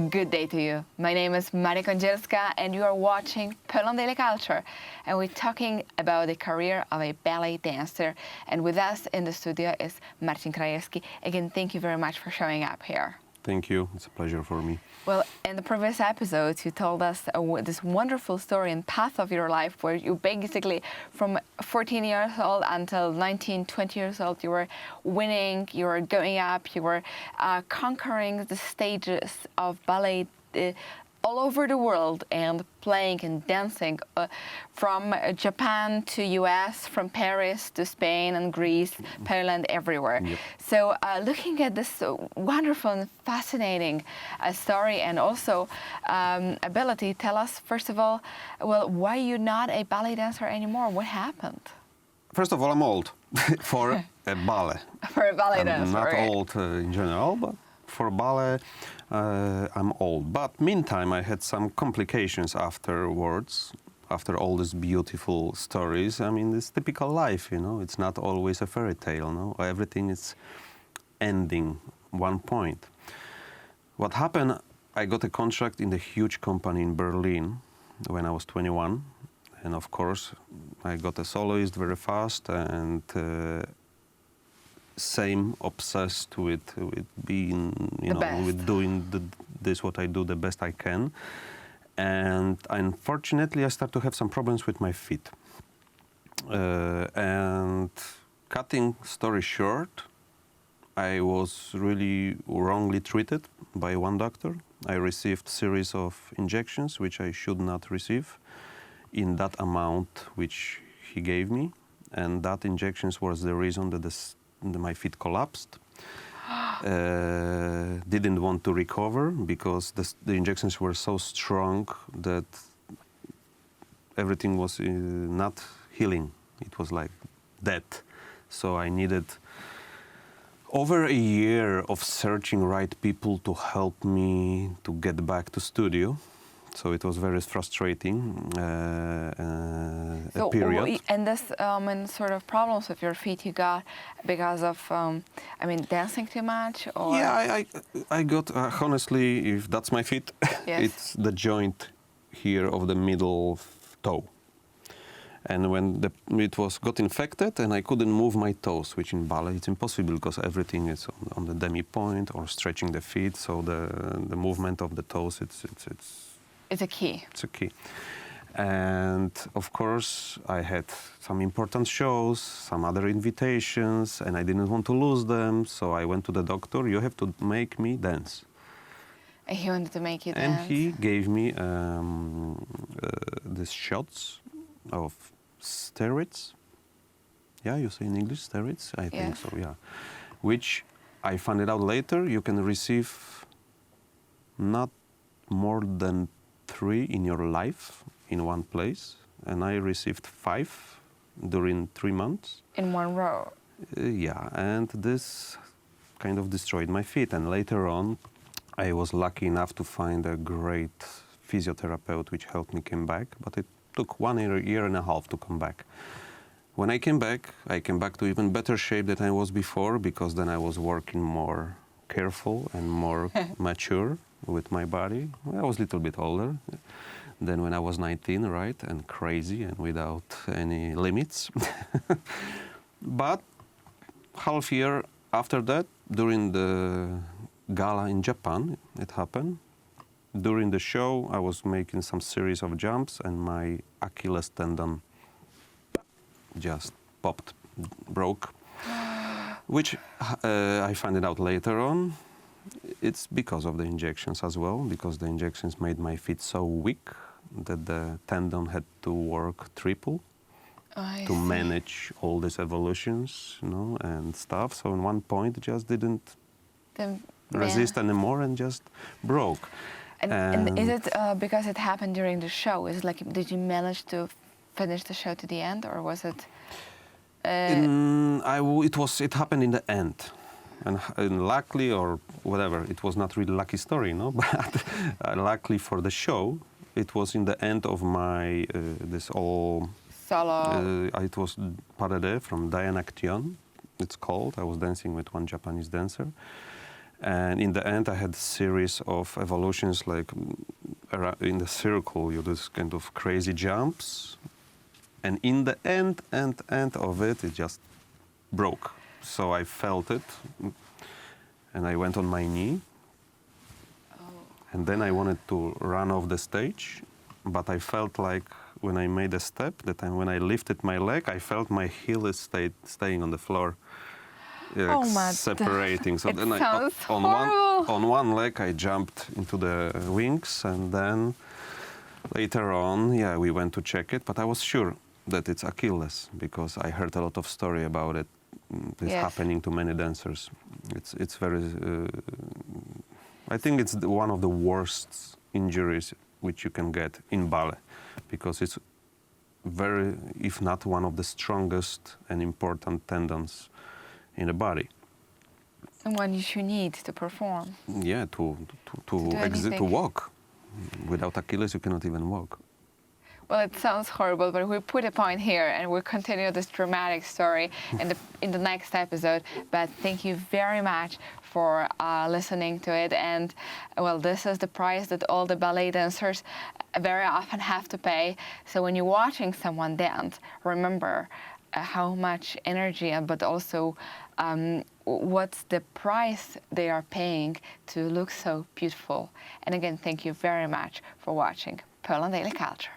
Good day to you. My name is Marcin Krajewski and you are watching Poland Daily Culture. And we're talking about the career of a ballet dancer. And with us in the studio is Marcin Krajewski. Again, thank you very much for showing up here. Thank you. It's a pleasure for me. Well, in the previous episodes, you told us this wonderful story and path of your life where you basically, from 14 years old until 19, 20 years old, you were winning, you were going up, you were conquering the stages of ballet all over the world and playing and dancing from Japan to US, from Paris to Spain and Greece, Poland, everywhere. Yep. So looking at this wonderful and fascinating story and also ability, tell us, first of all, well, why you're not a ballet dancer anymore? What happened? First of all, I'm old for a ballet. For a ballet dancer, not right? old in general, but for ballet, I'm old. But meantime, I had some complications afterwards, after all these beautiful stories. I mean, it's typical life, you know. It's not always a fairy tale, no? Everything is ending one point. What happened, I got a contract in the huge company in Berlin when I was 21. And of course, I got a soloist very fast and same obsessed with being, you know, with doing this what I do the best I can. And unfortunately, I start to have some problems with my feet. And cutting story short, I was really wrongly treated by one doctor. I received series of injections which I should not receive in that amount which he gave me, and that injections was the reason that my feet collapsed. Didn't want to recover because the injections were so strong that everything was not healing. It was like dead. So I needed over a year of searching right people to help me to get back to studio. So it was very frustrating period. And this and sort of problems with your feet you got because of, I mean, dancing too much? Or? Yeah, I got, honestly, if that's my feet, Yes. It's the joint here of the middle toe. And when it got infected and I couldn't move my toes, which in ballet it's impossible because everything is on the demi point or stretching the feet. So the movement of the toes, It's a key. It's a key. And of course, I had some important shows, some other invitations, and I didn't want to lose them. So I went to the doctor, you have to make me dance. And he wanted to make you dance. And he gave me these shots of steroids. Yeah, you say in English, steroids? I think so, yeah. Which I found it out later, you can receive not more than 3 in your life in one place, and I received 5 during 3 months. In one row? Yeah, and this kind of destroyed my feet. And later on, I was lucky enough to find a great physiotherapist which helped me come back, but it took 1 year and a half to come back. When I came back to even better shape than I was before, because then I was working more careful and more mature with my body. I was a little bit older than when I was 19, right? And crazy and without any limits. But half year after that, during the gala in Japan, it happened. During the show, I was making some series of jumps and my Achilles tendon just broke, which I found it out later on. It's because of the injections as well, because the injections made my feet so weak that the tendon had to work triple to manage all these evolutions, you know, and stuff. So in one point, it just didn't resist anymore and just broke. And is it because it happened during the show? Is it like, did you manage to finish the show to the end, or was it? It happened in the end. And luckily, or whatever, it was not really lucky story, no? But luckily for the show, it was in the end of my this all solo. It was Parade from Diane Action, it's called. I was dancing with one Japanese dancer, And in the end, I had a series of evolutions, like in the circle, you do this kind of crazy jumps. And in the end of it, it just broke. So I felt it, and I went on my knee. And then I wanted to run off the stage, but I felt like when I made a step, when I lifted my leg, I felt my heel is staying on the floor, Oh my separating. So it then sounds on one leg I jumped into the wings, and then later on, yeah, we went to check it, but I was sure that it's Achilles because I heard a lot of story about it. It's Yes. happening to many dancers. It's very. I think it's one of the worst injuries which you can get in ballet, because it's very, if not one of the strongest and important tendons in the body. And what you need to perform. Yeah, to anything. walk. Without Achilles, you cannot even walk. Well, it sounds horrible, but we put a point here and we'll continue this dramatic story in the next episode. But thank you very much for listening to it. And, well, this is the price that all the ballet dancers very often have to pay. So when you're watching someone dance, remember how much energy, but also what's the price they are paying to look so beautiful. And again, thank you very much for watching Pearl on Daily Culture.